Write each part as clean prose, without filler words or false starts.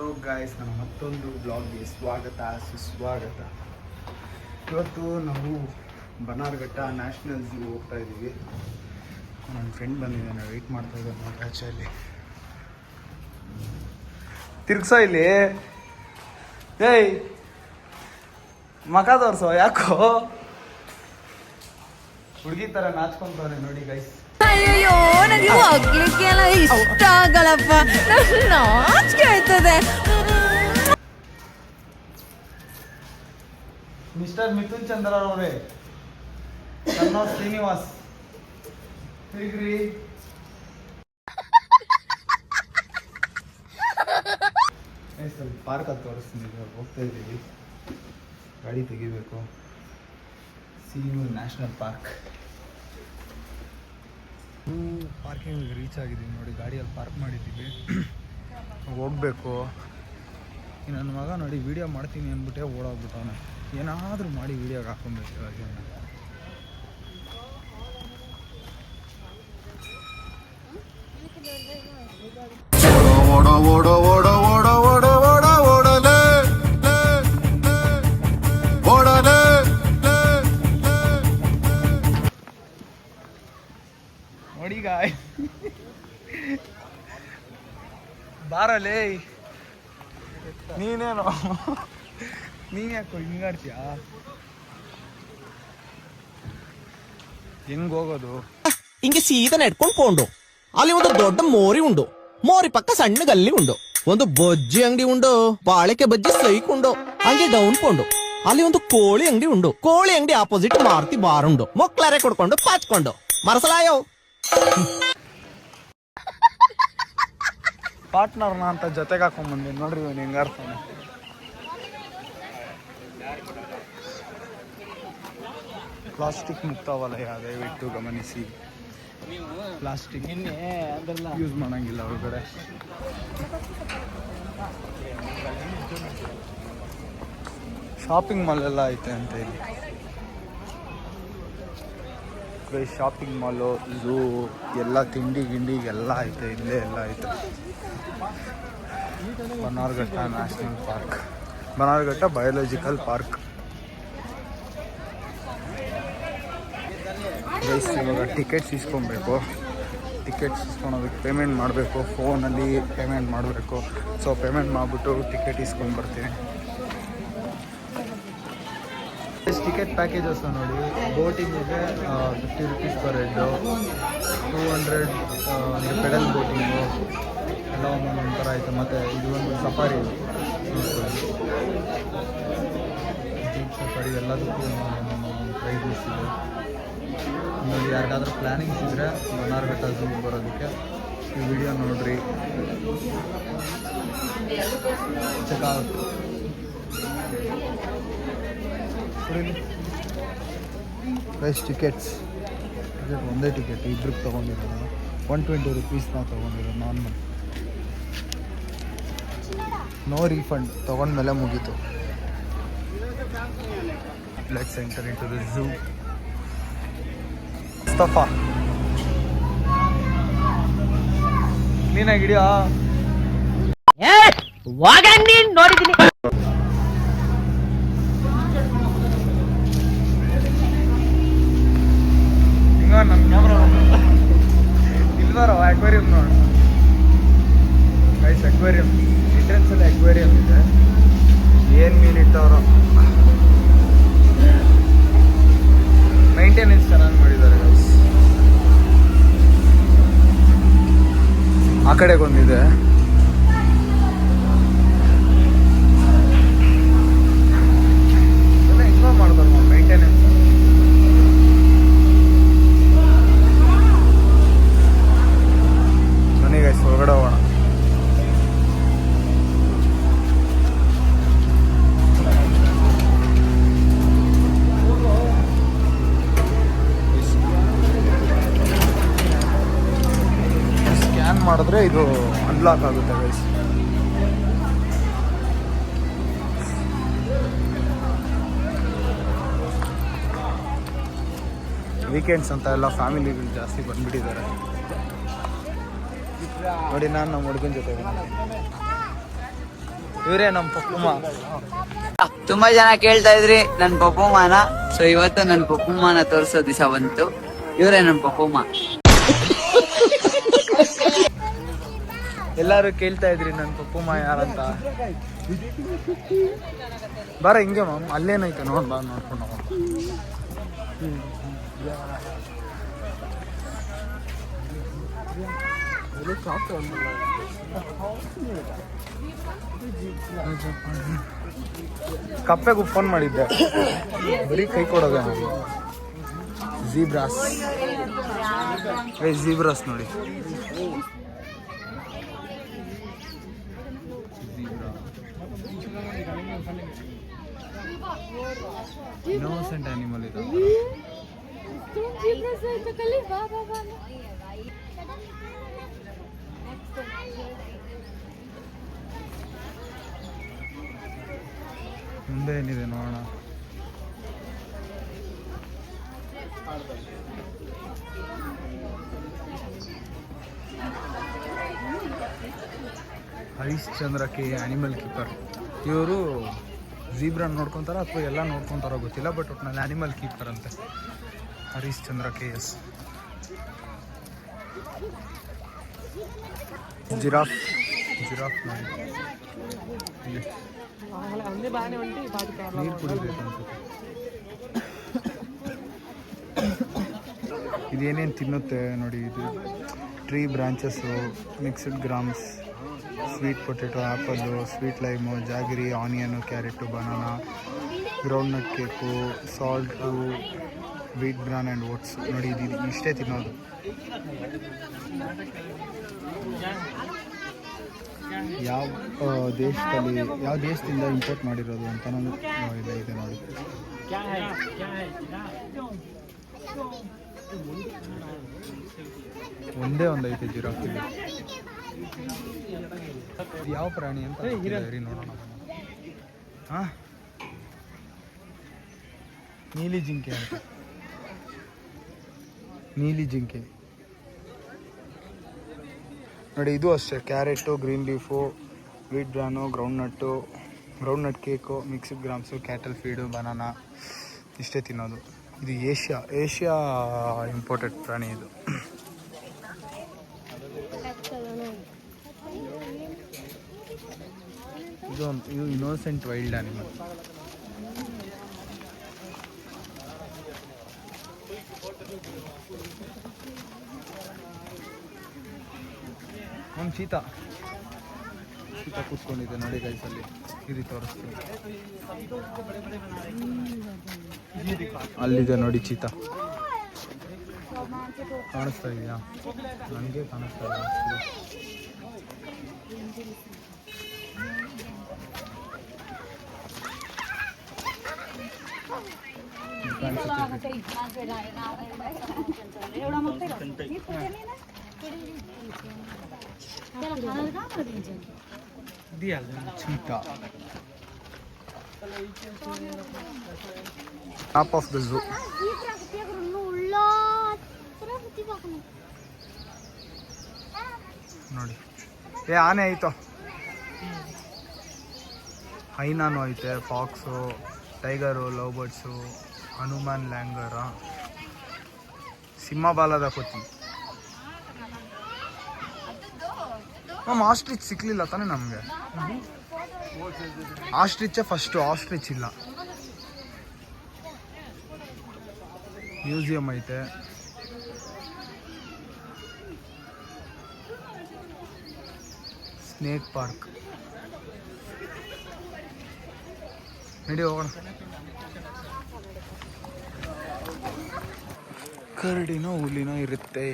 Hello guys, ನನ್ನ ಮತ್ತೊಂದು ಬ್ಲಾಗ್ಗೆ ಸ್ವಾಗತ ಸುಸ್ವಾಗತ. ಇವತ್ತು ನಾವು ಬನ್ನಾರ್ಘಟ್ಟ ನ್ಯಾಷನಲ್ ಝೂ ಹೋಗ್ತಾ ಇದ್ದೀವಿ. ನನ್ನ ಫ್ರೆಂಡ್ ಬಂದಿದ್ದಾನೆ, ವೆಯ್ಟ್ ಮಾಡ್ತಾ ಇದ್ದಾನೆ ನೋಡಿ ಆಚೆಯಲ್ಲಿ. ತಿರ್ಗ್ಸೋ ಇಲ್ಲಿ, ಏಯ್ ಮಕ ತೋರ್ಸೋ, ಯಾಕೋ ಹುಡುಗಿ ಥರ ನಾಚ್ಕೊಂತವ್ರೆ ನೋಡಿ ಗೈಸ್. ಅಯ್ಯೋ, ನನಗೆ ಹೋಗ್ಲಿಕ್ಕೆಲ್ಲ ಇಷ್ಟ ಆಗಲ್ಲಪ್ಪ, ನಾಚಿಕೆ ಆಯ್ತದೆ. ಮಿಸ್ಟರ್ ಮಿಥುನ್ ಚಂದ್ರ ಅವರೇ, ಸನ್ ಆಫ್ ಶ್ರೀನಿವಾಸ್, ಹೇಗ್ರಿ? ಸ್ವಲ್ಪ ಪಾರ್ಕ್ ಅದು ತೋರಿಸ್ತೀನಿ, ಹೋಗ್ತಾ ಇದ್ದೀವಿ, ಗಾಡಿ ತೆಗಿಬೇಕು. ಸೀನು ನ್ಯಾಷನಲ್ ಪಾರ್ಕ್. ಪಾರ್ಕಿಂಗ್ ರೀಚ್ ಆಗಿದ್ದೀವಿ ನೋಡಿ, ಗಾಡಿಯಲ್ಲಿ ಪಾರ್ಕ್ ಮಾಡಿದ್ದೀವಿ, ಹೋಗಬೇಕು. ನನ್ನ ಮಗ ನೋಡಿ ವೀಡಿಯೋ ಮಾಡ್ತೀನಿ ಅಂದ್ಬಿಟ್ಟೆ ಓಡೋಗ್ಬಿಟ್ಟವನು. ಏನಾದರೂ ಮಾಡಿ ವೀಡಿಯೋಗೆ ಹಾಕೊಬೇಕು ಇವಾಗ. ನೋಡಿ ಗಾಯ್, ಬಾರಲೇ ನೀನೇನು, ನೀನ್ ಯಾಕೋ ಹಿಂಗಾಡ್ತೀಯ? ಹೆಂಗ್ ಹೋಗೋದು? ಹಿಂಗೆ ಸೀದಾ ನೆಟ್ಕೊಂಡು ಪೋಂಡು. ಅಲ್ಲಿ ಒಂದು ದೊಡ್ಡ ಮೋರಿ ಉಂಡು, ಮೋರಿ ಪಕ್ಕ ಸಣ್ಣ ಗಲ್ಲಿ ಉಂಡು. ಒಂದು ಬಜ್ಜಿ ಅಂಗಡಿ ಉಂಡು, ಬಾಳಿಕೆ ಬಜ್ಜಿ ಸೈಕ್ ಉಂಡು. ಹಂಗೆ ಡೌನ್ ಪೋಂಡು ಅಲ್ಲಿ ಒಂದು ಕೋಳಿ ಅಂಗಡಿ ಉಂಡು. ಕೋಳಿ ಅಂಗಡಿ ಆಪೋಸಿಟ್ ಮಾರುತಿ ಬಾರ್ ಉಂಡು. ಮೊಕ್ಲಾರೆ ಕೊಡ್ಕೊಂಡು ಪಾಚ್ಕೊಂಡು ಮರಸಲಾಯೋ ಪಾರ್ಟ್ನರ್ನ ಅಂತ ಜೊತೆಗೆ ಹಾಕೊಂಡ್ಬಂದಿ ನೋಡ್ರಿ, ಇವನು ಹೆಂಗಾಡ್ತಾನೆ. ಪ್ಲಾಸ್ಟಿಕ್ ಮುಕ್ತ ವಲಯ ದಯವಿಟ್ಟು ಗಮನಿಸಿ. ಪ್ಲಾಸ್ಟಿಕ್ ಯೂಸ್ ಮಾಡಂಗಿಲ್ಲ ಹೊರಗಡೆ. ಶಾಪಿಂಗ್ ಮಾಲ್ ಎಲ್ಲ ಐತೆ ಅಂತ ಇಲ್ಲಿ. ಶಾಪಿಂಗ್ ಮಾಲು, ಝೂ ಎಲ್ಲ, ತಿಂಡಿ ಗಿಂಡಿ ಎಲ್ಲ ಐತೆ ಇಲ್ಲೇ, ಎಲ್ಲ ಐತೆ. Bannerghatta national park, Bannerghatta biological park. Guys, ಇವಾಗ ಟಿಕೆಟ್ಸ್ ಇಸ್ಕೊಬೇಕು. ಟಿಕೆಟ್ಸ್ ಇಸ್ಕೊಳೋದಕ್ಕೆ ಪೇಮೆಂಟ್ ಮಾಡಬೇಕು, ಫೋನಲ್ಲಿ ಪೇಮೆಂಟ್ ಮಾಡಬೇಕು. ಸೊ ಪೇಮೆಂಟ್ ಮಾಡಿಬಿಟ್ಟು ಟಿಕೆಟ್ ಇಸ್ಕೊಂಡು ಬರ್ತೀನಿ. ಟಿಕೆಟ್ ಪ್ಯಾಕೇಜಸ್ ನೋಡಿ, ಬೋಟಿಂಗಿಗೆ 50 rupees per head, 200 pedal boating ಎಲ್ಲ ಒಂದೊಂದು ಥರ ಐತೆ. ಮತ್ತು ಇದು ಒಂದು ಸಫಾರಿ, ಜೀಪ್ ಸಫಾರಿ, ಎಲ್ಲದಕ್ಕೂ ಒಂದೊಂದು ಪ್ರೈಸಸ್ ಇದೆ. ನೋಡಿ, ಯಾರಿಗಾದ್ರೂ ಪ್ಲ್ಯಾನಿಂಗ್ಸ್ ಇದ್ದರೆ ಬನ್ನಾರ್ಘಟ್ಟ ಝೂಗೆ ಬರೋದಕ್ಕೆ ಈ ವಿಡಿಯೋ ನೋಡಿರಿ, ಚೆಕ್ಔಟ್. ಪ್ರೈಸ್ ಟಿಕೆಟ್ ಒಂದೇ ಟಿಕೆಟ್ ಇಬ್ರಿಗೆ ತೊಗೊಂಡಿರೋದು 120 rupees ನಾವು ತೊಗೊಂಡಿರೋದು ನಾರ್ಮಲ್. ನೋ ರೀಫಂಡ್, ತೊಗೊಂಡ್ಮೇಲೆ ಮುಗೀತು. Let's enter into the zoo. Mustafa ಕ್ಲೀನಾಗಿ ಹಿಡಿಯೋ. ನೋಡಿದ್ದೀನಿ ನಮ್ಮ ಕ್ಯಾಮ್ರಾ ಇಲ್ವಾರೋ ಅಕ್ವೇರಿಯಂ ನೋಡು ಗೈಸ್. ಅಕ್ವೇರಿಯಂ ಎಂಟ್ರೆನ್ಸಲ್ಲಿ ಅಕ್ವೇರಿಯಂ ಇದೆ. ಏನು ಮೀನು ಇಟ್ಟವರು, ಮೈಂಟೆನೆನ್ಸ್ ಚೆನ್ನಾಗಿ ಮಾಡಿದ್ದಾರೆ ಗೈಸ್. ಆ ಕಡೆಗೊಂದಿದೆ. ಎಲ್ಲ ಇಂಪ್ರೂವ್ ಮಾಡ್ತಾರೆ ಮೈಂಟೆನೆನ್ಸ್. ಹೊರಗಡೆ ಹೋಗೋಣ. ಸ್ಕ್ಯಾನ್ ಮಾಡಿದ್ರೆ ಇದು ಅನ್ಲಾಕ್ ಆಗುತ್ತೆ ಗೈಸ್. ವೀಕೆಂಡ್ಸ್ ಅಂತ ಎಲ್ಲ ಫ್ಯಾಮಿಲಿಗಳು ಜಾಸ್ತಿ ಬಂದ್ಬಿಟ್ಟಿದ್ದಾರೆ. ನೋಡಿ, ನಾನು ನಮ್ಮ ಹುಡುಗನ ಜೊತೆ ಇವರೇ ನಮ್ಮ ಪಪ್ಪುಮ್ಮ. ತುಂಬಾ ಜನ ಕೇಳ್ತಾ ಇದ್ರಿ ನನ್ ಪಪ್ಪುಮ್ಮನ. ಸೊ ಇವತ್ತು ನನ್ ಪಪ್ಪುಮ್ಮನ ತೋರ್ಸೋ ದಿವಸ ಬಂತು. ಇವರೇ ನನ್ ಪಪ್ಪುಮ್ಮ. ಎಲ್ಲಾರು ಕೇಳ್ತಾ ಇದ್ರಿ ನನ್ನ ಪಪ್ಪುಮ್ಮ ಯಾರಂತ. ಬರ ಹಿಂಗೆ ಮ್ಯಾಮ್, ಅಲ್ಲೇನೈತೆ ನೋಡ್ ಬಾ, ನೋಡ್ಕೊಂಡು ಹೋಗೋಣ. ಕಪ್ಪೆಗೂ ಫೋನ್ ಮಾಡಿದ್ದೆ, ಬರೀ ಕೈ ಕೊಡೋದ. ಜೀಬ್ರಾಸ್ ಜೀಬ್ರಾಸ್ ನೋಡಿ. ಇನ್ನೋಸೆಂಟ್ ಅನಿಮಲ್ ಇದು. ಮುಂದೆ ಏನಿದೆ ನೋಡೋಣ. Harishchandra K, animal keeper. ಇವರು ಜೀಬ್ರಾ ನೋಡ್ಕೊತಾರ ಅಥವಾ ಎಲ್ಲ ನೋಡ್ಕೊತಾರೋ ಗೊತ್ತಿಲ್ಲ, ಬಟ್ ಒಟ್ಟಿನಲ್ಲಿ ಆನಿಮಲ್ ಕೀಪರ್ ಅಂತೆ. ಹರಿಶ್ಚಂದ್ರ KS. ಜಿರಾಫ್ ನೋಡಿ. ನೀರು ಕುಡಿಬೇಕು ಅನ್ಸುತ್ತೆ. ಇದೇನೇನು ತಿನ್ನುತ್ತೆ ನೋಡಿ. ಇದು tree branches, mixed grams, sweet potato, apple, sweet lime, jaggery, onion, carrot, banana, groundnut cake, salt, wheat bran and oats ನೋಡಿ. ಇದು ಇಷ್ಟೇ ತಿನ್ನೋದು. ಯಾವ ದೇಶದಿಂದ ಇಂಪೋರ್ಟ್ ಮಾಡಿರೋದು ಅಂತ ಇದೆ ನೋಡಿ. ಒಂದೇ ಒಂದೈತೆ ಜಿರಾಫ್. ಯಾವ ಪ್ರಾಣಿ ಅಂತ ನೋಡೋಣ. ಹಾಂ, ನೀಲಿ ಜಿಂಕೆ ಅಂತ. ನೀಲಿ ಜಿಂಕೆ ನೋಡಿ. ಇದು ಅಷ್ಟೇ, carrot, green leaf, wheat bran, groundnut cake, mixed grams, cattle feed, banana, ಇಷ್ಟೇ ತಿನ್ನೋದು. ಇದು ಏಷ್ಯಾ ಇಂಪೋರ್ಟೆಡ್ ಪ್ರಾಣಿ ಇದು. ಇದು ಇನ್ನೋಸೆಂಟ್ ವೈಲ್ಡ್ ಆನಿಮಲ್. ಒಂದು ಚೀತಾ ಕೂತ್ಕೊಂಡಿದೆ ನೋಡಿ ಗೈಸಲ್ಲಿ. ಇದು ತೋರಿಸ್ತೀನಿ, ಅಲ್ಲಿದೆ ನೋಡಿ ಚೀತಾ. ಕಾಣಿಸ್ತಾ ಇದೆಯಾ? ನನಗೆ ಕಾಣಿಸ್ತಾ ಇದೆ. Cheetah. Top of the zoo ನೋಡಿ. ಆನೆ ಐತೋ, ಹೈನಾನು ಐತೆ, fox, tiger, love birds, Hanuman langur, ಸಿಂಹಬಾಲದ ಕೊತ್ತಿ. ಆಸ್ಟ್ರಿಚ್ ಸಿಕ್ಲಿಲ್ಲ ತಾನೇ ನಮಗೆ. ಆಸ್ಟ್ರಿಚೇ ಫಸ್ಟು, ಆಸ್ಟ್ರಿಚ್ ಇಲ್ಲ. ಮ್ಯೂಸಿಯಂ ಐತೆ. Snake park. ನಡಿ ಹೋಗೋಣ. ಕರಡಿನೋ ಹುಲಿನೋ ಇರುತ್ತೆ.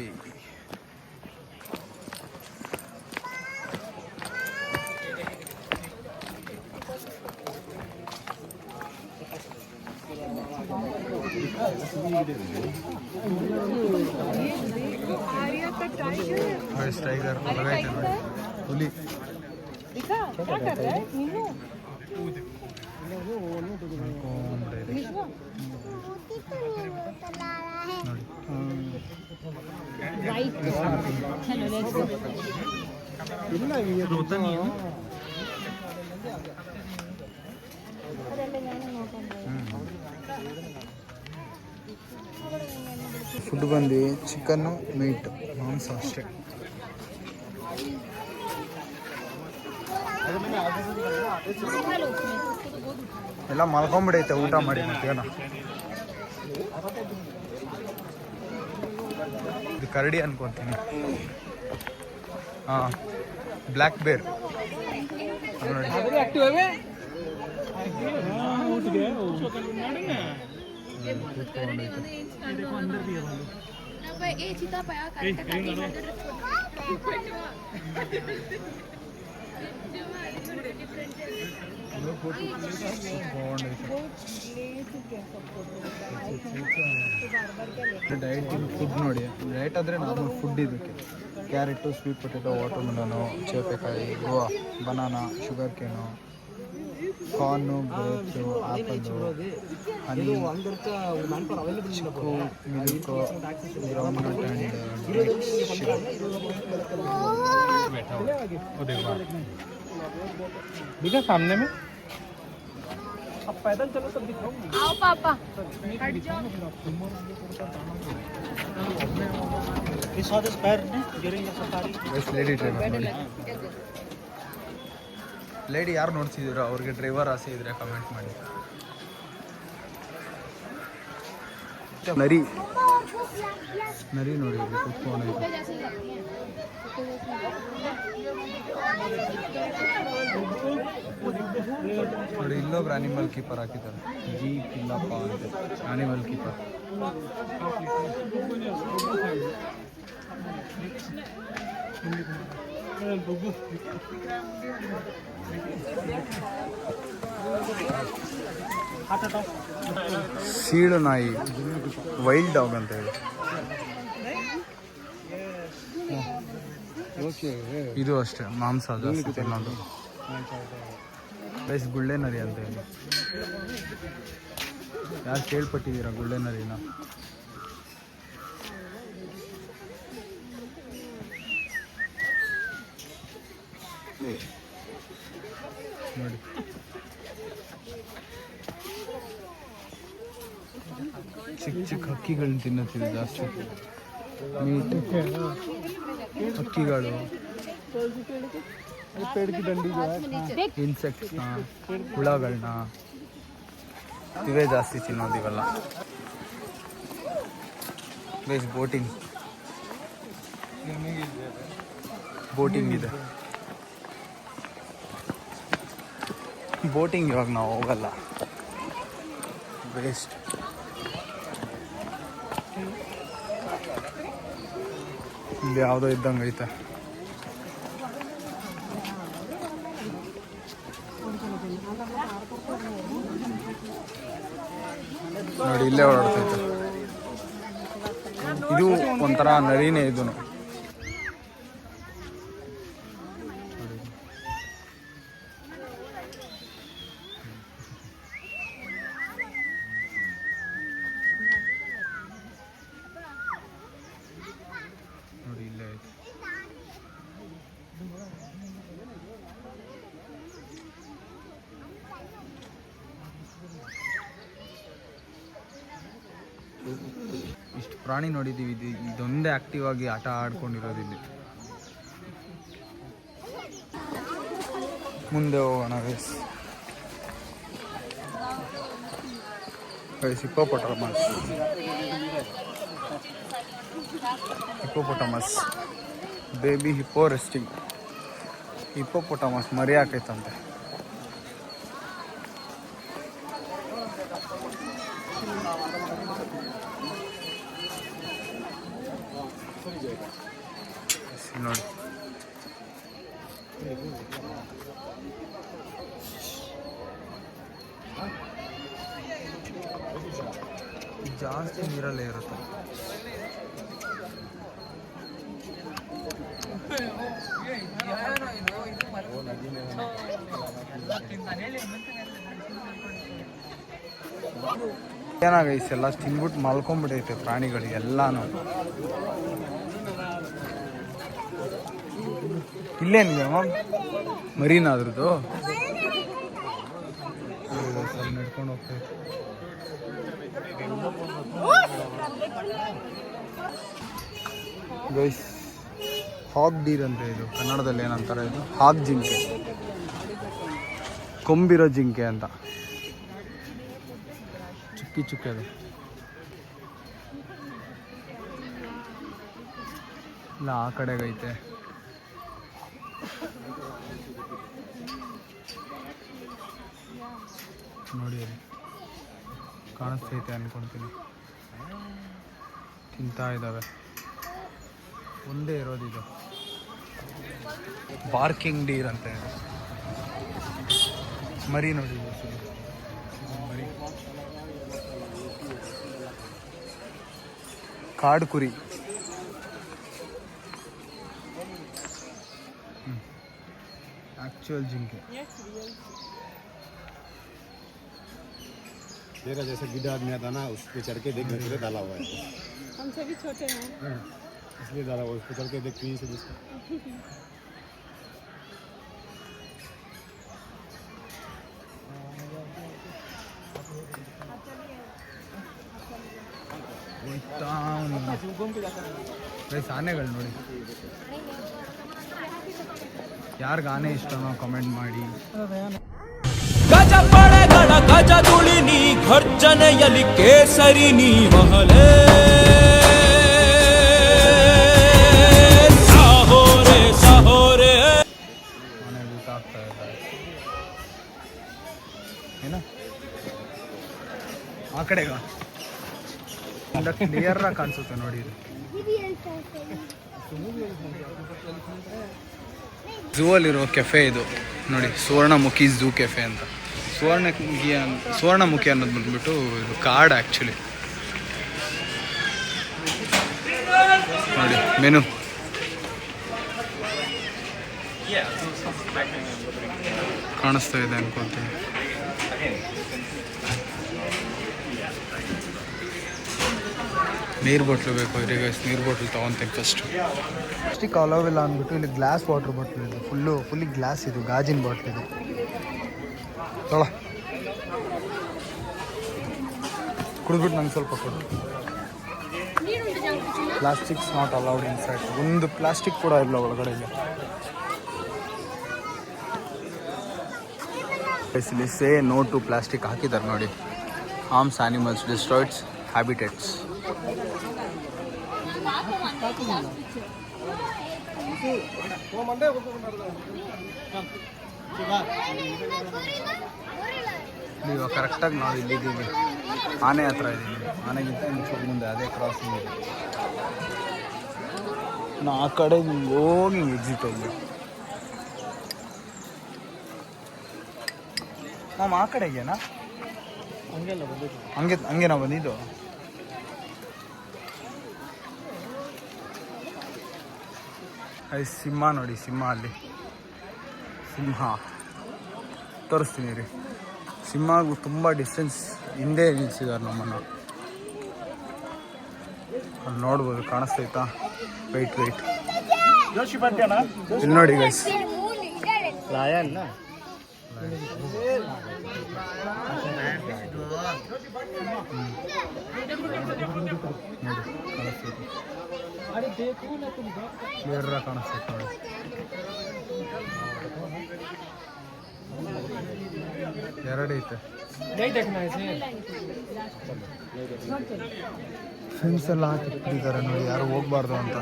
ಟೈಗರ್ ಒಳಗೈತೆ ನೋಡಿ. ಹುಲಿ ಫುಡ್ ಬಂದು ಚಿಕನ್ನು ಮೀಟ್ ಮಾಂಸ ಅಷ್ಟೇ. ಎಲ್ಲ ಮಲ್ಕೊಂಬಿಡೈತೆ ಊಟ ಮಾಡಿ ಮಧ್ಯಾಹ್ನ. ಇದು ಕರಡಿ ಅನ್ಕೊಂತೀನಿ. ಹಾಂ, ಬ್ಲ್ಯಾಕ್ ಬೇರ್ ನೋಡಿ. ಡಯಟ್ ಫುಡ್ ನೋಡಿ, ಡಯಟ್ ಆದರೆ ನಾರ್ಮಲ್ ಫುಡ್ ಇದಕ್ಕೆ carrot, sweet potato, water melon, ಚೇಪೆಕಾಯಿ, guava, banana, sugar cane, corn, grapes, apple, honey, chikoo, milk, groundnut and दिखा सामने में। आओ पापा, हट जाओ। ಲೇಡಿ ಯಾರು ನೋಡ್ತಿದ್ದೀರೋ ಅವ್ರಿಗೆ ಡ್ರೈವರ್ ಆಸೆ ಇದ್ರೆ ಕಮೆಂಟ್ ಮಾಡಿ. ನರಿ ನರಿ ನೋಡಿ ಕುತ್ಕೊಂಡು ನೋಡಿ. ಇಲ್ಲೊಬ್ರು ಆನಿಮಲ್ ಕೀಪರ್ ಹಾಕಿದ್ದಾರೆ. ಜಿ ಪಿಲ್ಲಪ್ಪ ಅಂತ ಆನಿಮಲ್ ಕೀಪರ್. ಸೀಳು ನಾಯಿ, ವೈಲ್ಡ್ ಡಾಗ್ ಅಂತ ಹೇಳಿ. ಇದು ಅಷ್ಟೇ ಮಾಂಸ ಜಾಸ್ತಿ ತಿನ್ನೋದು. ಬೇಸ್ ಗುಳ್ಳೆ ನರಿ ಅಂತ ಹೇಳಿ. ಯಾರು ಕೇಳ್ಪಟ್ಟಿದ್ದೀರಾ ಗುಳ್ಳೆ ನರಿನ? ನೋಡಿ, ಚಿಕ್ಕ ಚಿಕ್ಕ ಹಕ್ಕಿಗಳನ್ನ ತಿನ್ನುತ್ತಿದೆ ಜಾಸ್ತಿ. ಮೀಟ್, ಹಕ್ಕಿಗಳು, ಇನ್ಸೆಕ್ಟ್ಸ್ನ, ಹುಳಗಳನ್ನ ಇವೇ ಜಾಸ್ತಿ ತಿನ್ನೋದು ಇವೆಲ್ಲ. ಬೇಸ್ ಬೋಟಿಂಗ್ ಇದೆ. ಬೋಟಿಂಗ್ ಇವಾಗ ನಾವು ಹೋಗಲ್ಲ, ವೇಸ್ಟ್. ಇಲ್ಲಿ ಯಾವುದೋ ಇದ್ದಂಗೆ ಐತೆ. ನೋಡಿ, ಇಲ್ಲೇ ಓಡಾಡ್ತೈತೆ. ಇದು ಒಂಥರ ನರಿನೇ. ಇದು ನೋಡಿ, ಇಲ್ಲೇ ಐತೆ. ಇಷ್ಟು ಪ್ರಾಣಿ ನೋಡಿದ್ದೀವಿ. ಇದೊಂದೇ ಆಕ್ಟಿವ್ ಆಗಿ ಆಟ ಆಡ್ಕೊಂಡಿರೋದಿಲ್ಲಿ. ಮುಂದೆ ಹೋಗೋಣ guys. Hippopotamus baby hippo resting. Hippopotamus ಮರಿ ಹಾಕೈತಂತೆ. ನೋಡಿ, ಜಾಸ್ತಿ ನೀರಲ್ಲೇ ಇರುತ್ತೆ. ಏನಾಗೈತೆ ಎಲ್ಲ ತಿನ್ಬಿಟ್ಟು ಮಲ್ಕೊಂಡ್ಬಿಟ್ಟೈತೆ ಪ್ರಾಣಿಗಳು ಎಲ್ಲಾನು. ಇಲ್ಲೇನಿದೆ ಮರೀನಾ ಅದ್ರದ್ದು? ನಡ್ಕೊಂಡು ಹೋಗ್ತೈತೆ. ಗೈಸ್ ಹಾಗ್ ಡೀರ್ ಅಂತ ಇದು ಕನ್ನಡದಲ್ಲಿ ಏನಂತಾರೆ ಇದು ಹಾಗ್ ಜಿಂಕೆ, ಕೊಂಬಿರೋ ಜಿಂಕೆ ಅಂತ. ಚುಕ್ಕಿ ಚುಕ್ಕಿ ಅದು ಇಲ್ಲ, ಆ ಕಡೆಗೈತೆ. ನೋಡಿ ಅಲ್ಲಿ ಕಾಣಿಸ್ತೈತೆ ಅನ್ಕೊಂತೀನಿ. ತಿಂತಾ ಇದ್ದಾವೆ. ಒಂದೇ ಇರೋದಿದು ಬಾರ್ಕಿಂಗ್ ಡೀರ್ ಅಂತ ಇದೆ. ಮರಿ ನೋಡಿ ಮರಿ, ಕಾಡು ಕುರಿ. एक्चुअल जिंके तेरा जैसे गिद्ध आदमी आता ना, उस पे चढ़ के देख के डाला हुआ है। हमसे भी छोटे हैं। इसलिए डाला हुआ, उस पे चढ़ के देख कहीं से ಆನೆಗಳು ನೋಡಿ. ಯಾರಿಗೆ ಆನೆ ಇಷ್ಟನೋ ಕಮೆಂಟ್ ಮಾಡಿ. ಗಜ ಪಡೆಗಳ ಗಜ ತುಳಿ ನೀ ಘರ್ಜನೆಯಲಿ ಕೇಸರಿ ನೀ ಮಹಲೇ ಸಾಹೋರೆ ಸಾಹೋರೆ. ಆನೆ ಊಟ ಆಗ್ತಾ ಇದ್ದಾರೆ ಏನ ಆ ಕಡೆಗ ಕ್ಲಿಯರ್ ಆಗಿ ಕಾಣಿಸುತ್ತೆ ನೋಡಿ. ಇದು ಝೂ ಅಲ್ಲಿರೋ ಕೆಫೆ ಇದು ನೋಡಿ, ಸುವರ್ಣಮುಖಿ ಝೂ ಕೆಫೆ ಅಂತ. ಸುವರ್ಣಮುಖಿ ಅನ್ನೋದು ಬಂದ್ಬಿಟ್ಟು ಇದು ಕಾರ್ಡ್ ಆ್ಯಕ್ಚುಲಿ. ನೋಡಿ ಮೆನು. ಕಾಣಿಸ್ತಾ ಇದೆ ಅನ್ಕೊಂತೀನಿ. ನೀರು ಬಾಟ್ಲು ಬೇಕು ಇವರಿಗೆ. ನೀರು ಬಾಟ್ಲು ತೊಗೊತೀನಿ ಫಸ್ಟು. ಪ್ಲಾಸ್ಟಿಕ್ ಅಲೋವಿಲ್ಲ ಅಂದ್ಬಿಟ್ಟು ಇಲ್ಲಿ ಗ್ಲಾಸ್ ವಾಟರ್ ಬಾಟ್ಲ್ ಇದೆ. ಫುಲ್ಲಿ ಗ್ಲಾಸ್ ಇದು, ಗಾಜಿನ ಬಾಟ್ಲ್ ಇದು. ತೊಳ ಕುಡಿದ್ಬಿಟ್ಟು ನಂಗೆ ಸ್ವಲ್ಪ ಕೊಡು. Plastics not allowed inside. ಒಂದು ಪ್ಲಾಸ್ಟಿಕ್ ಕೂಡ ಇಲ್ಲ ಒಳಗಡೆ. ಇಲ್ಲಿ ಸೇ ನೋ ಟು ಪ್ಲಾಸ್ಟಿಕ್ ಹಾಕಿದ್ದಾರೆ ನೋಡಿ. Harms animals, destroys habitats. ನೀವು ಕರೆಕ್ಟಾಗಿ ನಾವು ಇಲ್ಲಿದ್ದೀವಿ, ಆನೆ ಹತ್ರ ಇದ್ದೀವಿ. ಆನೆಗಿಂತ ಸ್ವಲ್ಪ ಮುಂದೆ ಅದೇ ಕ್ರಾಸಿಂಗ್ ಇದೆ. ನಾ ಆ ಕಡೆ ಹೋಗಿ ಎಕ್ಸಿಟ್ ಹೋಗಿ ನಾವು ಆ ಕಡೆಗೇನಾ? ಹಂಗೆ ನಾವು ಬಂದಿದ್ದು. ಸಿಂಹ ನೋಡಿ, ಸಿಂಹ ಅಲ್ಲಿ ಸಿಂಹ ತೋರಿಸ್ತೀನಿ ರೀ. ಸಿಂಹಗೂ ತುಂಬ ಡಿಸ್ಟೆನ್ಸ್ ಹಿಂದೆ ನಿಲ್ಸಿದ್ದಾರೆ ನಮ್ಮನ್ನು. ಅಲ್ಲಿ ನೋಡ್ಬೋದು, ಕಾಣಿಸ್ತೈತಾ? ವೆಯ್ಟ್ ಇಲ್ಲಿ ನೋಡಿ ಗೈಸ್. ಕ್ಲಿಯರ್ ಕಾಣಿಸ್ತೈತೆ ನೋಡಿ. ಎರಡೈತೆ. ಫೆನ್ಸ್ ಎಲ್ಲ ಹಾಕಿಟ್ಟಿದ್ದಾರೆ ನೋಡಿ, ಯಾರು ಹೋಗ್ಬಾರ್ದು ಅಂತ.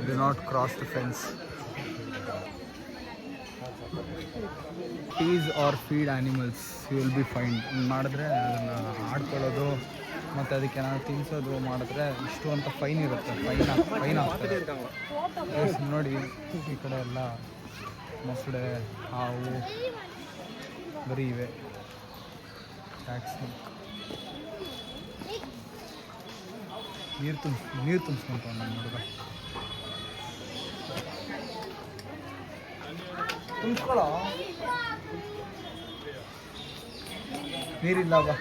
Do not cross the fence. Tease or feed animals you will be fine. ಮಾಡಿದ್ರೆ ಅದನ್ನು ಆಡ್ಕೊಳ್ಳೋದು ಮತ್ತು ಅದಕ್ಕೆ ಏನಾದ್ರು ತಿನ್ನಿಸೋದು ಮಾಡಿದ್ರೆ ಇಷ್ಟು ಅಂತ ಫೈನ್ ಇರುತ್ತೆ. ಫೈನ್ ಆಗ್ತದೆ ನೋಡಿ. ಈ ಕಡೆ ಎಲ್ಲ ಮೊಸಳೆ, ಹಾವು ಬರೀ ಇವೆ. ಟ್ಯಾಕ್ಸ್ ನೀರು ತುಂಬಿಸ್ಕೊಂತ ನಮ್ಮ ಹುಡುಗ. ತುಂಬಿಸ್ಕೊಳ್ಳೋ, ನೀರಿಲ್ಲ ಬಾ.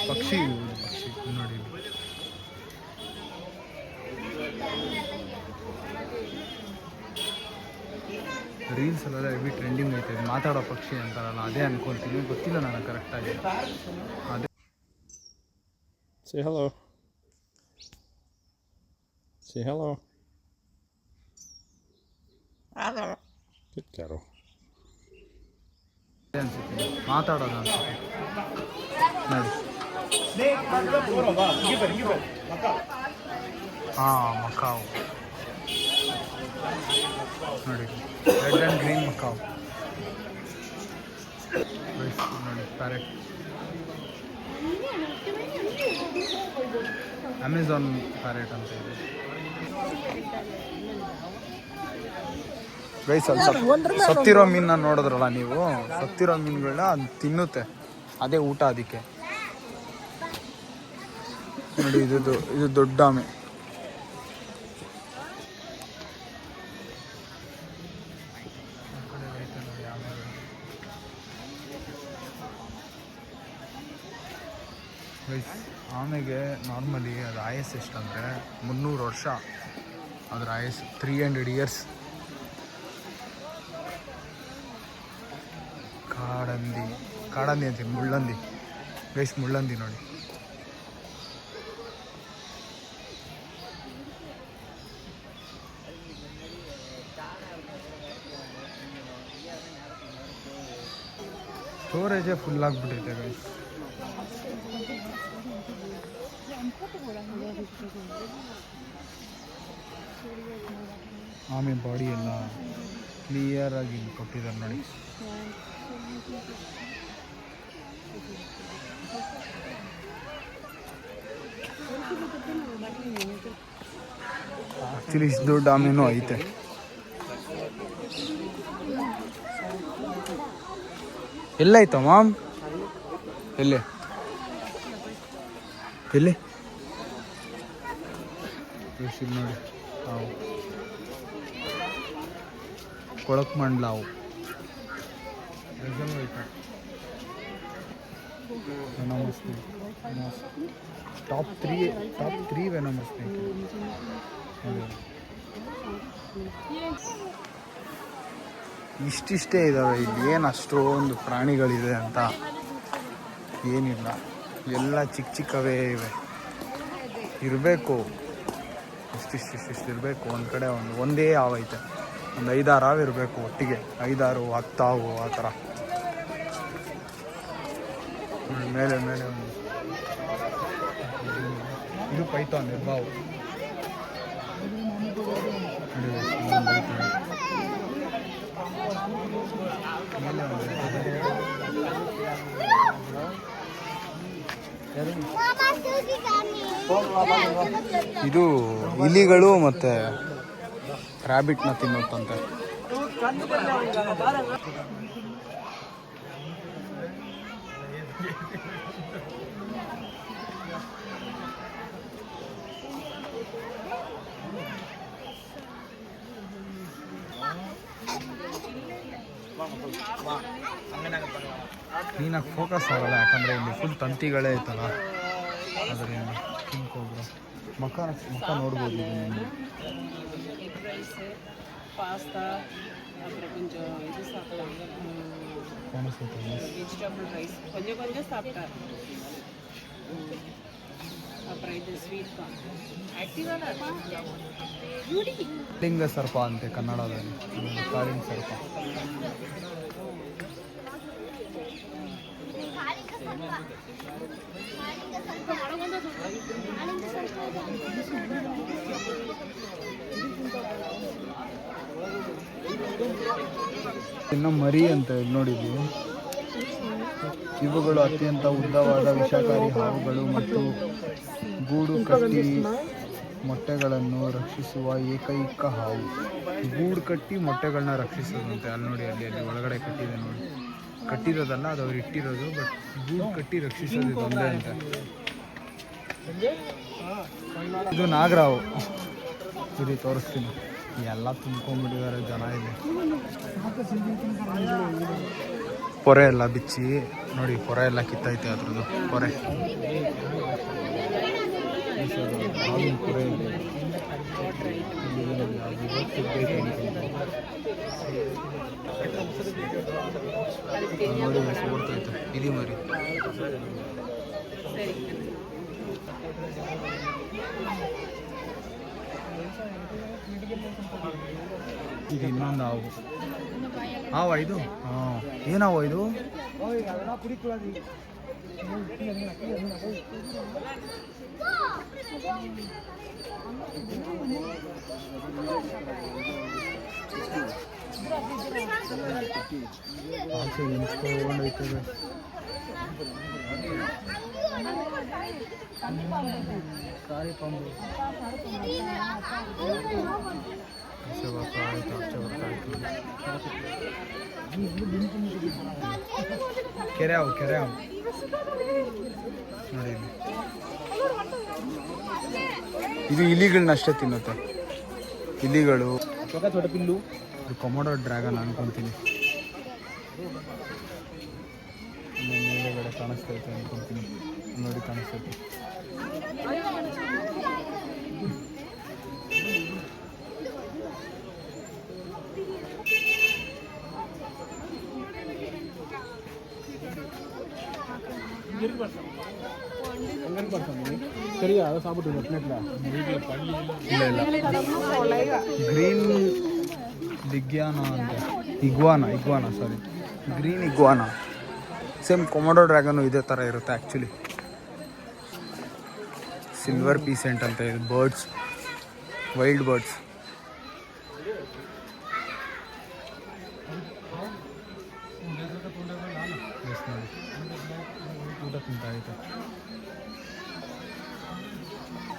ಪಕ್ಷಿ ನೋಡಿ. ರೀಲ್ಸ್ ಅಲ್ಲೆಲ್ಲ ಹೆವಿ ಟ್ರೆಂಡಿಂಗ್ ಐತೆ ಇದು ಮಾತಾಡೋ ಪಕ್ಷಿ ಅಂತಾರಲ್ಲ ಅದೇ ಅನ್ಕೊಳ್ತೀನಿ, ಗೊತ್ತಿಲ್ಲ ನನಗೆ ಕರೆಕ್ಟಾಗಿ. ಅದೇ Say hello. Say hello. Hello. Good girl. ಅನ್ಸುತ್ತೆ ಮಾತಾಡೋದು ಅನ್ಸುತ್ತೆ ನೋಡಿ. ಹಾಂ ಮಕಾವ್ ನೋಡಿ, ರೆಡ್ ಆ್ಯಂಡ್ ಗ್ರೀನ್ ಮಕಾವ್ ನೋಡಿ. ಪ್ಯಾರೆಟ್ ಅಮೆಝಾನ್ ಪ್ಯಾರೆಟ್ ಅಂತ ಇದೆ ಗೈಸ್. ಸತ್ತಿರೋ ಮೀನನ್ನ ನೋಡಿದ್ರಲ್ಲ ನೀವು, ಸತ್ತಿರೋ ಮೀನುಗಳನ್ನ ಅದು ತಿನ್ನುತ್ತೆ, ಅದೇ ಊಟ ಅದಕ್ಕೆ. ನೋಡಿ ಇದು ದೊಡ್ಡ ಆಮೆ. ಆಮೆಗೆ ನಾರ್ಮಲಿ ಅದು ಆಯಸ್ ಎಷ್ಟಂದರೆ 300 ವರ್ಷ. ಅದರ ಆಯಸ್ 300 ಇಯರ್ಸ್. ಕಾಡಂದಿ ಅಂತೀನಿ, ಮುಳ್ಳಂದಿ ಗೈಸ್, ಮುಳ್ಳಂದಿ ನೋಡಿ. ಸ್ಟೋರೇಜೇ ಫುಲ್ ಆಗಿಬಿಟ್ಟೈತೆ ಗೈಸ್. ಆಮೆ ಬಾಡಿ ಎಲ್ಲ ಕ್ಲಿಯರ್ ಆಗಿ ಕೊಟ್ಟಿದ್ದಾರೆ ನೋಡಿ. ಆಕ್ಚುಲಿ ಇಷ್ಟು ದೊಡ್ಡ ಆಮೆನೂ ಐತೆ. ಎಲ್ಲೈತ ಮಾಮ್? ಎಲ್ಲೇ ನೋಡಿ ಹಾವು, ಕೊಳಕ್ ಮಂಡ್ಲ ಹಾವು, venomous snake. Top 3 venomous snake. ಇಷ್ಟಿಷ್ಟೇ ಇದ್ದಾವೆ ಇಲ್ಲಿ, ಏನು ಅಷ್ಟೊಂದು ಪ್ರಾಣಿಗಳಿದೆ ಅಂತ ಏನಿಲ್ಲ, ಎಲ್ಲ ಚಿಕ್ಕವೇ ಇವೆ. ಇರಬೇಕು ಇಷ್ಟಿಷ್ಟು ಇರಬೇಕು. ಒಂದು ಕಡೆ ಒಂದೇ ಹಾವು ಐತೆ, ಒಂದು 5-6 ಹಾವು ಇರಬೇಕು ಒಟ್ಟಿಗೆ, 5-6-10 ಹಾವು ಆ ಥರ. ಮೇಲೆ ಒಂದು ಇದು ಪೈಥಾನ್ ನಿರ್ಬಾವು. ಇದು ಇಲಿಗಳು ಮತ್ತೆ ರ್ಯಾಬಿಟ್ನ ತಿನ್ನುತ್ತಂತೆ. ಕ್ಲೀನಾಗಿ ಫೋಕಸ್ ಆಗಲ್ಲ, ಯಾಕಂದರೆ ಇಲ್ಲಿ ಫುಲ್ ತಂತಿಗಳೇ ಐತಲ್ಲ ಅದರಿಂದ. ಕಿಂಗ್ ಕೋಬ್ರಾ ಮಕ್ಕ ನೋಡ್ಬೋದು ಇದು ನಿಮಗೆ. ಪಾಸ್ತಾ, அப்புறம் கொஞ்சம் இது சாப்பிட்டாங்க, வெஜிடபிள் ரைஸ் கொஞ்சம் சாப்பிட்டார். அப்புறம் இது ಸ್ವೀಟ್ ಕಾರ್ನ್. ಲಿಂಗ ಸರ್ಪ ಅಂತೆ ಕನ್ನಡದಲ್ಲಿ, ಕಾಳಿಂಗ ಸರ್ಪ. ಇನ್ನು ಮರಿ ಅಂತ ನೋಡಿದ್ವಿ. ಇವುಗಳು ಅತ್ಯಂತ ಉದ್ದವಾದ ವಿಷಕಾರಿ ಹಾವುಗಳು ಮತ್ತು ಗೂಡು ಕಟ್ಟಿ ಮೊಟ್ಟೆಗಳನ್ನು ರಕ್ಷಿಸುವ ಏಕೈಕ ಹಾವು. ಗೂಡು ಕಟ್ಟಿ ಮೊಟ್ಟೆಗಳನ್ನ ರಕ್ಷಿಸೋದಂತೆ. ಅಲ್ಲಿ ನೋಡಿ, ಅಲ್ಲಿ ಒಳಗಡೆ ಕಟ್ಟಿದೆ ನೋಡಿ. ಕಟ್ಟಿರೋದಲ್ಲ, ಅದು ಅವ್ರು ಇಟ್ಟಿರೋದು, ಬಟ್ ಗೂಡು ಕಟ್ಟಿ ರಕ್ಷಿಸೋದು ಇದೊಂದೇ ಅಂತ. ಇದು ನಾಗರಾವು. ಇದು ತೋರಿಸ್ತೀನಿ. ಎಲ್ಲ ತುಂಬ್ಕೊಂಡ್ಬಿಟ್ಟಿದ್ದಾರೆ ಜನ ಇಲ್ಲಿ. ಪೊರೆ ಎಲ್ಲ ಬಿಚ್ಚಿ ನೋಡಿ, ಪೊರೆ ಎಲ್ಲ ಕಿತ್ತೈತೆ ಅದ್ರದ್ದು ಪೊರೆ. ಹಾಲಿನ ಪುರ ಇದೆ. ನೋಡಿ ಓಡ್ತೈತೆ ಇಲಿ ಮರಿ. ಈಗ ಇನ್ನೊಂದು ಹಾವು. ಹಾವ ಇದು? ಹಾಂ, ಏನಾವ ಇದು? ನಿಂತ್ಕೊಂಡೈತದೆ. ಕೆರೆ ಹಾವು ನೋಡಿ ಇಲ್ಲಿ. ಇದು ಇಲಿಗಳನ್ನ ಅಷ್ಟೇ ತಿನ್ನುತ್ತೆ, ಇಲಿಗಳು. ಇದು ಕೊಮೊಡೋ ಡ್ರ್ಯಾಗನ್ ಅನ್ಕೊಂತೀನಿ. ಮೇಲೆಗಡೆ ಕಾಣಿಸ್ತೈತೆ ಅನ್ಕೊಂತೀನಿ. ನೋಡಿ ಕಾಣಿಸ್ತೈತೆ. ಗ್ರೀನ್ ಲಿಗ್ಯಾನ ಅಂತ, ಇಗ್ವಾನ ಸಾರಿ, ಗ್ರೀನ್ ಇಗ್ವಾನ. ಸೇಮ್ ಕೊಮೊಡೋ ಡ್ರ್ಯಾಗನು ಇದೇ ಥರ ಇರುತ್ತೆ ಆ್ಯಕ್ಚುಲಿ. ಸಿಲ್ವರ್ ಪೀಸೆಂಟ್ ಅಂತ ಇದು ಬರ್ಡ್ಸ್, ವೈಲ್ಡ್ ಬರ್ಡ್ಸ್. ಊಟ ತಿಂತ ಐತೆ.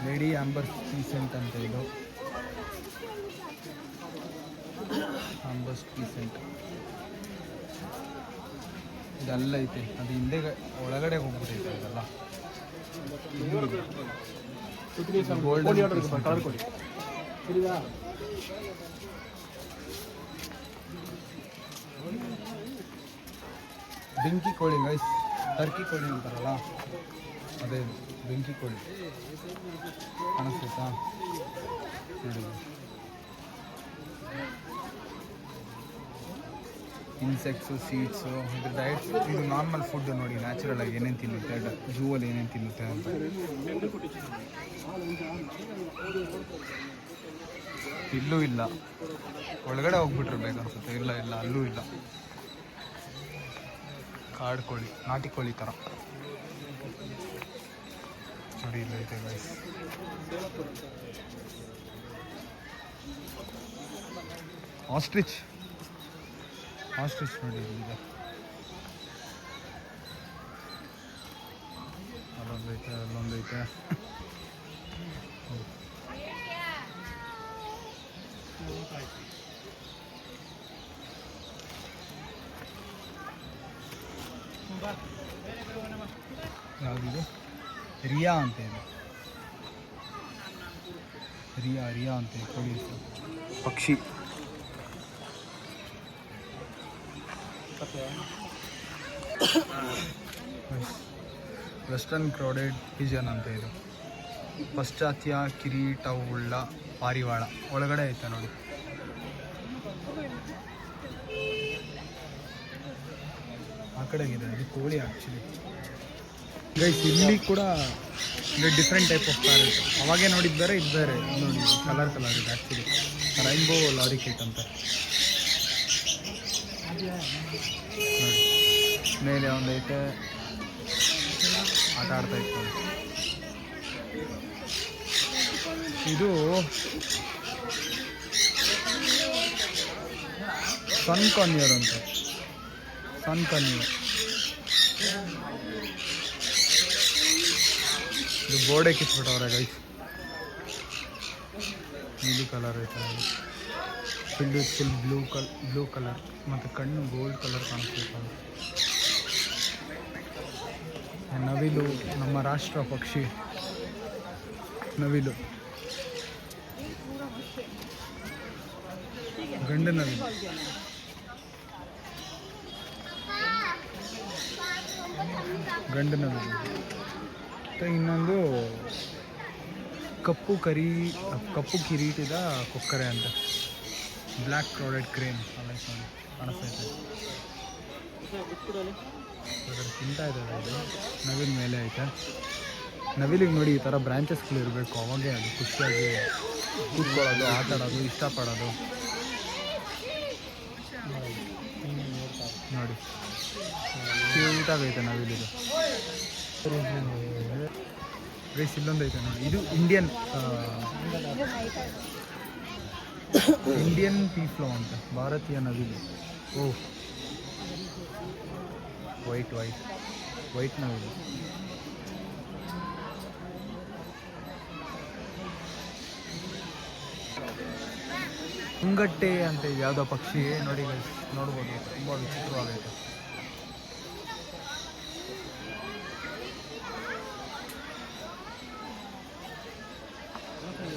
ಲೇಡಿ ಆಂಬರ್ ಪೀಸೆಂಟ್ ಅಂತ ಇದು, ಆಂಬರ್ ಪೀಸೆಂಟ್ ಇದೆಲ್ಲ ಐತೆ. ಅದು ಹಿಂದೆ ಒಳಗಡೆ ಹೋಗ್ಬಿಟ್ಟೈತೆ ಅದೆಲ್ಲ. ಬೆಂಕಿ ಕೋಳಿ ಗೈಸ್, ಟರ್ಕಿ ಕೋಳಿ ಅಂತಾರಲ್ಲ ಅದೇ ಬೆಂಕಿ ಕೋಳಿ. ಕಾಣಿಸ್ತೈತಾ ನೋಡಿ. ಇನ್ಸೆಕ್ಟ್ಸು, ಸೀಡ್ಸು, ಇದು ಡಯಟ್ಸ್. ಇದು ನಾರ್ಮಲ್ ಫುಡ್ ನೋಡಿ, ನ್ಯಾಚುರಲ್ ಆಗಿ ಏನೇನು ತಿನ್ನುತ್ತೆ, ಝೂವಲ್ಲಿ ಏನೇನು ತಿನ್ನುತ್ತೆ ಅಂತ. ಇಲ್ಲೂ ಇಲ್ಲ, ಒಳಗಡೆ ಹೋಗ್ಬಿಟ್ರೆ ಬೇಕನ್ಸುತ್ತೆ. ಇಲ್ಲ ಅಲ್ಲೂ ಇಲ್ಲ. ಕಾಡು ಕೋಳಿ, ನಾಟಿ ಕೋಳಿ ಥರ ನೋಡಿ ಇಲ್ಲ ಐತೆ ಗೈಸ್. ಆಸ್ಟ್ರಿಚ್ ನೋಡಿ ಇಲ್ಲಿದೆ. ಅಲ್ಲೊಂದೈತೆ. ಯಾವುದಿದು? ರಿಯಾ ಅಂತ ಇದೆ. ರಿಯಾ ಅಂತ ಕೋಳಿ ಪಕ್ಷಿ. ವೆಸ್ಟರ್ನ್ ಕ್ರೌಡೆಡ್ ಪಿಜನ್ ಅಂತ ಇದು. ಪಾಶ್ಚಾತ್ಯ ಕಿರೀಟವುಳ್ಳ ಪಾರಿವಾಳ ಒಳಗಡೆ ಐತೆ ನೋಡಿ. ಆ ಕಡೆಗಿದೆ. ಇದು ಕೋಳಿ ಆ್ಯಕ್ಚುಲಿ ಗೈಸ್. ಇಲ್ಲಿ ಕೂಡ ಡಿಫ್ರೆಂಟ್ ಟೈಪ್ ಆಫ್ ಪ್ಯಾರೆಟ್. ಅವಾಗೇ ನೋಡಿದ್ದು ಬೇರೆ, ಇದು ಬೇರೆ. ನೋಡಿ ಕಲರ್ ಇದೆ ಆ್ಯಕ್ಚುಲಿ. ರೈನ್ಬೋ ಲಾರಿಕೇಟ್ ಅಂತ ನೋಡಿ. ಮೇಲೆ ಒಂದೈತೆ, ಆಟ ಆಡ್ತಾ ಇತ್ತು. ಇದು ಸನ್ ಕಾನ್ಯೂರ್ ಅಂತ. ಇದು ಬೋರ್ಡೆ ಕಿತ್ಬಿಟ್ಟವ್ರೆ ಗೈಸ್. ನೀಲಿ ಕಲರ್ ಐತೆ, ಫುಲ್ ಬ್ಲೂ ಕಲರ್ ಮತ್ತು ಕಣ್ಣು ಗೋಲ್ಡ್ ಕಲರ್ ಕಾಣಿಸ್ಬೇಕು. ನವಿಲು, ನಮ್ಮ ರಾಷ್ಟ್ರ ಪಕ್ಷಿ ನವಿಲು. ಗಂಡು ನವಿಲು. ಮತ್ತು ಇನ್ನೊಂದು ಕಪ್ಪು ಕಿರೀಟದ ಕೊಕ್ಕರೆ ಅಂತ, ಬ್ಲ್ಯಾಕ್ ಕ್ರೌಡೆಡ್ ಕ್ರೇನ್ ಅಲ್ಲ ನೋಡಿ ಕಾಣಿಸ್ತೈತೆ. ತಿಂತಾ ಇದ್ದಾವೆ ಇದು, ನವಿಲ್ ಮೇಲೆ ಐತೆ. ನವಿಲಿಗೆ ನೋಡಿ ಈ ಥರ ಬ್ರಾಂಚಸ್ಗಳು ಇರಬೇಕು, ಅವಾಗೇ ಅದು ಖುಷಿಯಾಗಿ ಕೂತ್ಕೊಳ್ಳೋದು, ಆಟ ಆಡೋದು, ಇಷ್ಟಪಡೋದು. ನೋಡಿ ಕ್ಯೂಟಾಗೈತೆ ನವಿಲಿದು. ಗೈಸ್ ಇಲ್ಲೊಂದೈತೆ ನೋಡಿ, ಇದು ಇಂಡಿಯನ್ ಪೀಫ್ಲೋ ಅಂತ, ಭಾರತೀಯ ನವಿಲು. ಓಹ್ ವೈಟ್ ನವಿಲು. ಮುಂಗಟ್ಟೆ ಅಂತ ಯಾವುದೋ ಪಕ್ಷಿ ನೋಡಿ ಗೈಸ್, ನೋಡ್ಬೋದು, ತುಂಬ ವಿಚಿತ್ರವಾಗೈತೆ.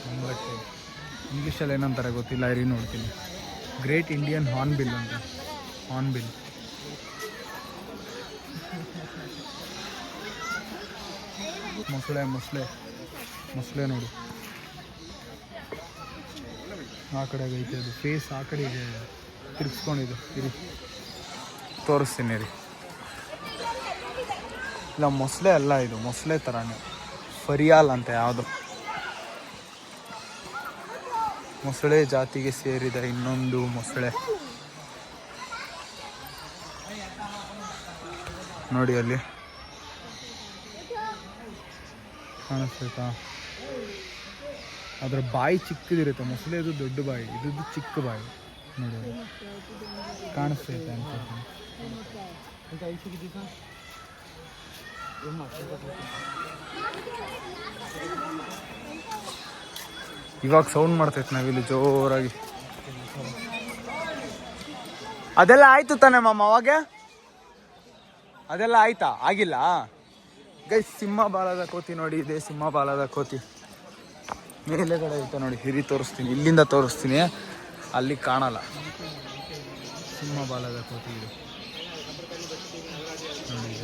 ಮುಂಗಟ್ಟೆ ಇಂಗ್ಲೀಷಲ್ಲಿ ಏನಂತಾರೆ ಗೊತ್ತಿಲ್ಲ, ಇರಿ ನೋಡ್ತೀನಿ. ಗ್ರೇಟ್ ಇಂಡಿಯನ್ ಹಾರ್ನ್ಬಿಲ್ ಅಂತ, ಹಾರ್ನ್ಬಿಲ್. ಮೊಸಳೆ ನೋಡಿ, ಆ ಕಡೆಗೆ ಐತೆ ಅದು, ಫೇಸ್ ಆ ಕಡೆಗೆ ತಿರ್ಗಿಸ್ಕೊಂಡಿದೆ. ಇರಿ ತೋರಿಸ್ತೀನಿ ರೀ. ಇಲ್ಲ ಮೊಸಳೆ ಅಲ್ಲ, ಇದು ಮೊಸಳೆ ಥರನೇ, ಫರಿಯಾಲ್ ಅಂತ ಯಾವುದು ಮೊಸಳೆ ಜಾತಿಗೆ ಸೇರಿದ ಇನ್ನೊಂದು ಮೊಸಳೆ ನೋಡಿ, ಅಲ್ಲಿ ಕಾಣಿಸ್ತೈತಾ? ಅದರ ಬಾಯಿ ಚಿಕ್ಕದಿರುತ್ತೆ, ಮೊಸಳೆದು ದೊಡ್ಡ ಬಾಯಿ, ಇದ್ದು ಚಿಕ್ಕ ಬಾಯಿ ನೋಡಿ, ಕಾಣಿಸ್ತೈತೆ ಅನ್ಕೊಳ್ತೀನಿ. ಇವಾಗ ಸೌಂಡ್ ಮಾಡ್ತೈತೆ ನಾವಿಲ್ಲಿ ಜೋರಾಗಿ. ಅದೆಲ್ಲ ಆಯ್ತು ತಾನೆ ಮಾಮ ಅವಾಗ? ಅದೆಲ್ಲ ಆಯ್ತಾ? ಆಗಿಲ್ಲ ಗೈಸ್. ಸಿಂಹ ಬಾಲದ ಕೋತಿ ನೋಡಿ, ಇದೆ ಸಿಂಹ ಬಾಲದ ಕೋತಿ. ಮೇಲೆಗಡೆ ಐತೆ ನೋಡಿ, ಹಿರಿ ತೋರಿಸ್ತೀನಿ, ಇಲ್ಲಿಂದ ತೋರಿಸ್ತೀನಿ, ಅಲ್ಲಿ ಕಾಣಲ್ಲ. ಸಿಂಹ ಬಾಲದ ಕೋತಿ ಇದು ನೋಡಿ.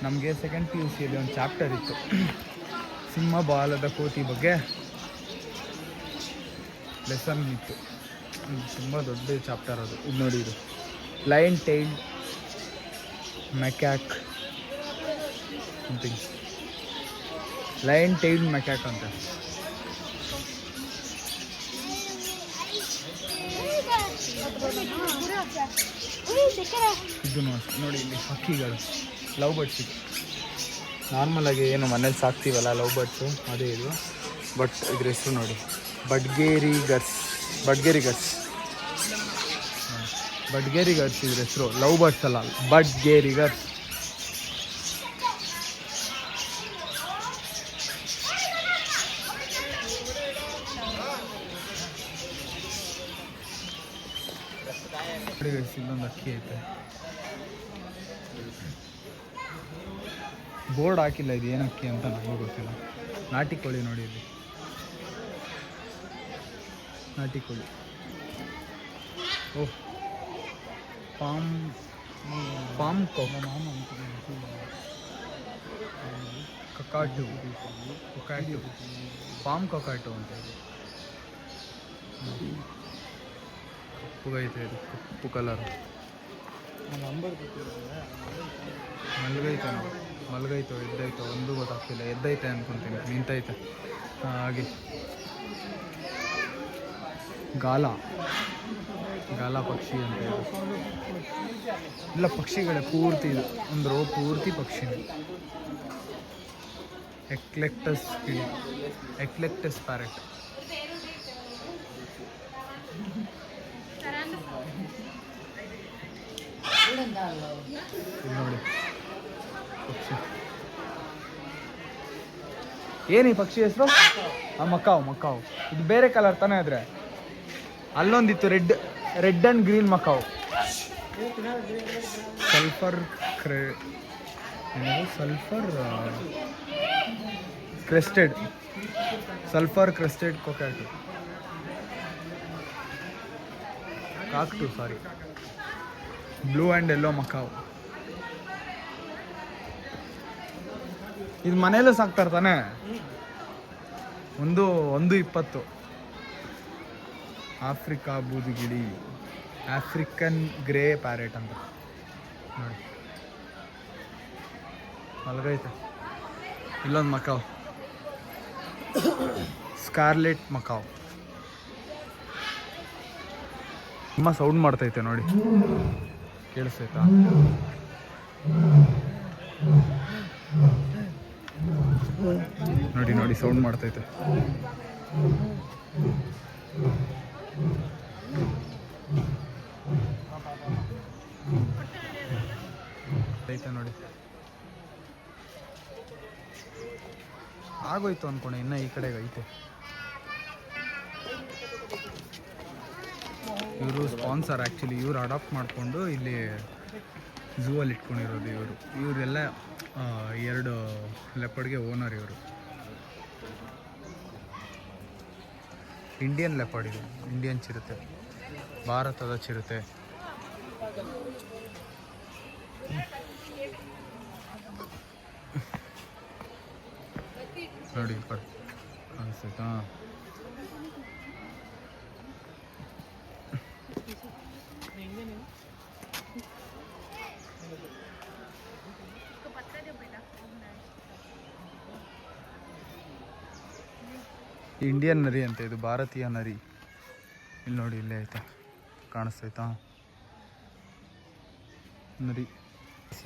ನಮಗೆ ಸೆಕೆಂಡ್ PUC ಯಲ್ಲಿ ಒಂದು ಚಾಪ್ಟರ್ ಇತ್ತು ಸಿಂಹ ಬಾಲದ ಕೋತಿ ಬಗ್ಗೆ, ಲೆಸನ್ ಇತ್ತು. ತುಂಬ ದೊಡ್ಡ ಚಾಪ್ಟರ್ ಅದು. ಇದು ನೋಡಿ, ಇದು lion tailed macaque something, lion tailed macaque ಅಂತ. ಇದು ನೋಡಿ ಇಲ್ಲಿ ಹಕ್ಕಿಗಳು, ಲವ್ ಬರ್ಡ್ಸ್. ಇದು ನಾರ್ಮಲಾಗಿ ಏನು ಮನೇಲಿ ಸಾಕ್ತೀವಲ್ಲ ಲವ್ ಬರ್ಡ್ಸು, ಅದೇ ಇದು. ಬಟ್ ಇದ್ರ ಹೆಸರು ನೋಡಿ, ಬಡ್ಗೇರಿ ಗರ್ಸ್ ಇದ್ರ ಹೆಸರು. ಲವ್ ಬರ್ಡ್ಸ್ ಅಲ್ಲ, ಬಡ್ಗೇರಿ ಗರ್ಸ್. ಇಲ್ಲೊಂದು ಅಕ್ಕಿ ಐತೆ, ಬೋರ್ಡ್ ಹಾಕಿಲ್ಲ, ಇದು ಏನು ಅಕ್ಕಿ ಅಂತ ನನಗೂ ಗೊತ್ತಿಲ್ಲ. ನಾಟಿ ಕೋಳಿ ನೋಡಿ, ಇಲ್ಲಿ ನಾಟಿ ಕೋಳಿ. ಓಹ್, ಪಾಮ್ ಕೊಕಾಟು ಪಾಮ್ ಕೊಕಾಟು ಅಂತ. ಕಪ್ಪುಗೈತೆ, ಇದು ಕಪ್ಪು ಕಲರ್. ಮಲ್ಗೈತೋ ಎದ್ದೈತೋ ಒಂದು ಗೊತ್ತಾಗ್ತಿಲ್ಲ. ಎದ್ದೈತೆ ಅನ್ಕೊಂತೀನಿ, ನಿಂತೈತೆ ಹಾಗೆ. ಗಾಲ ಪಕ್ಷಿ ಅಂತ ಇದು. ಇಲ್ಲ ಪಕ್ಷಿಗಳೇ ಪೂರ್ತಿ, ಇದು ಒಂದು ರೋ ಪೂರ್ತಿ ಪಕ್ಷಿನೇ. ಎಕ್ಲೆಕ್ಟಸ್ ಪ್ಯಾರೆಟ್. ನೋಡಿ ಪಕ್ಷಿ, ಏನು ಈ ಪಕ್ಷಿ ಹೆಸರು? ಮಕಾವ್. ಇದು ಬೇರೆ ಕಲರ್ ತಾನೇ ಇದ್ರೆ, ಅಲ್ಲೊಂದಿತ್ತು red and green macaw. Sulphur crested cockatoo, cockatoo, sorry, blue and yellow macaw. ಇದು ಮನೇಲೂ ಸಾಕ್ತಾರೆ ತಾನೆ? 1.20 ಆಫ್ರಿಕಾ ಬೂದುಗಿಳಿ, ಆಫ್ರಿಕನ್ ಗ್ರೇ ಪ್ಯಾರೆಟ್ ಅಂತ ನೋಡಿ, ಮಲಗೈತೆ. ಇಲ್ಲೊಂದು ಮಕಾವ್, ಸ್ಕಾರ್ಲೆಟ್ ಮಕಾವ್. ತುಂಬ ಸೌಂಡ್ ಮಾಡ್ತೈತೆ ನೋಡಿ, ಕೇಳಿಸ್ತೈತಾ? ನೋಡಿ ನೋಡಿ ಸೌಂಡ್ ಮಾಡ್ತೈತೆ. ಐತೆ ನೋಡಿ, ಆಗೋಯ್ತು ಅನ್ಕೊಂಡೆ, ಇನ್ನ ಈ ಕಡೆಗೆ ಐತೆ. ಇವರು ಸ್ಪಾನ್ಸರ್ ಆ್ಯಕ್ಚುಲಿ, ಇವ್ರು ಅಡಾಪ್ಟ್ ಮಾಡಿಕೊಂಡು ಇಲ್ಲಿ ಝೂ ಅಲ್ಲಿ ಇಟ್ಕೊಂಡಿರೋದು. ಇವರೆಲ್ಲ 2 ಲೆಪರ್ಡ್ಗೆ ಓನರ್ ಇವರು. ಇಂಡಿಯನ್ ಲೆಪರ್ಡ್ ಇದು, ಇಂಡಿಯನ್ ಚಿರತೆ, ಭಾರತದ ಚಿರತೆ. ನೋಡಿ ಕಾಣಿಸ್ತೈತಾ? ಇಂಡಿಯನ್ ನರಿ ಅಂತ, ಇದು ಭಾರತೀಯ ನರಿ. ಇಲ್ಲಿ ನೋಡಿ, ಇಲ್ಲೇ ಐತೆ, ಕಾಣಿಸ್ತೈತಾ ನರಿ?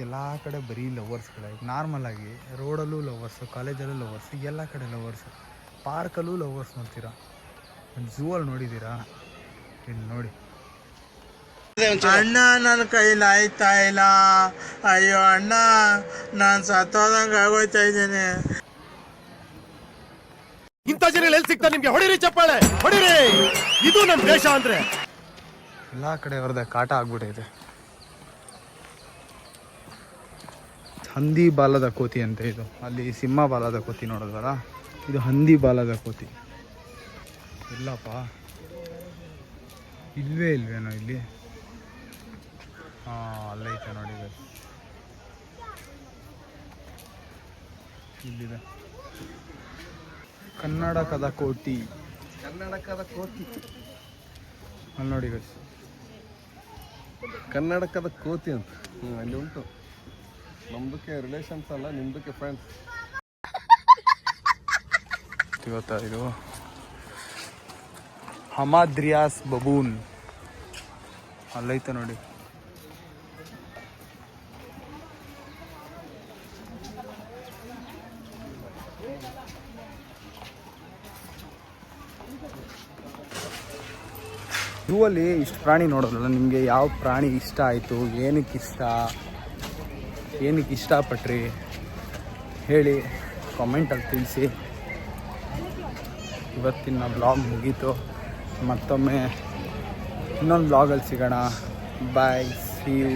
ಎಲ್ಲ ಕಡೆ ಬರೀ ಲವರ್ಸ್ಗಳೇ. ನಾರ್ಮಲ್ ಆಗಿ ರೋಡಲ್ಲೂ ಲವರ್ಸು, ಕಾಲೇಜಲ್ಲೂ ಲವರ್ಸು, ಎಲ್ಲ ಕಡೆ ಲವರ್ಸು, ಪಾರ್ಕಲ್ಲೂ ಲವರ್ಸ್ ನೋಡ್ತೀರಾ. ಝೂ ಅಲ್ಲಿ ನೋಡಿದ್ದೀರಾ? ಇಲ್ಲಿ ನೋಡಿ. ಅಣ್ಣ ನನ್ನ ಕೈಲಿ ಆಯ್ತಾ ಇಲ್ಲ, ಅಯ್ಯೋ ಅಣ್ಣ ನಾನು ಸತ್ತೋದಂಗೆ ಆಗೋಯ್ತಾ ಇದ್ದೇನೆ. ಇಂಥ ಜನ ಎಲ್ಲಿ ಸಿಗ್ತಾರೆ ನಿಮ್ಗೆ? ಹೊಡಿರಿ ಚಪ್ಪಾಳೆ, ಹೊಡಿರಿ. ಇದು ನಮ್ಮ ದೇಶ ಅಂದ್ರೆ. ಎಲ್ಲ ಕಡೆ ಅವ್ರದ್ದೇ ಕಾಟ ಆಗ್ಬಿಟ್ಟೈತೆ. ಹಂದಿ ಬಾಲದ ಕೋತಿ ಅಂತ ಇದು. ಅಲ್ಲಿ ಸಿಂಹ ಬಾಲದ ಕೋತಿ ನೋಡಿದ್ವಲ್ಲ, ಇದು ಹಂದಿ ಬಾಲದ ಕೋತಿ. ಇಲ್ಲಪ್ಪ, ಇಲ್ವೇನೋ ಇಲ್ಲಿ. ಅಲ್ಲೈತೆ ನೋಡಿ, ಇಲ್ಲಿದೆ ಕರ್ನಾಟಕದ ಕೋತಿ. ಅಲ್ಲಿ ನೋಡಿ ಗೈಸ್, ಕರ್ನಾಟಕದ ಕೋತಿ ಅಂತ ಅಲ್ಲಿ ಉಂಟು. ನಮ್ದಕ್ಕೆ ರಿಲೇಷನ್ಸ್ ಅಲ್ಲ, ನಿಮ್ದಕ್ಕೆ ಫ್ರೆಂಡ್ಸ್. ಇವತ್ತ ಇದು ಹಮಾದ್ರಿಯಾಸ್ ಬಬೂನ್ ಅಲ್ಲೈತೆ ನೋಡಿ. ಝೂ ಅಲ್ಲಿ ಇಷ್ಟು ಪ್ರಾಣಿ ನೋಡೋದಲ್ಲ, ನಿಮಗೆ ಯಾವ ಪ್ರಾಣಿ ಇಷ್ಟ ಆಯಿತು, ಏನಕ್ಕೆ ಇಷ್ಟಪಟ್ರಿ ಹೇಳಿ ಕಾಮೆಂಟಲ್ಲಿ ತಿಳಿಸಿ. ಇವತ್ತಿನ ಬ್ಲಾಗ್ ಮುಗೀತು. ಮತ್ತೊಮ್ಮೆ ಇನ್ನೊಂದು ಬ್ಲಾಗಲ್ಲಿ ಸಿಗೋಣ. ಬಾಯ್, ಸಿ ಯು.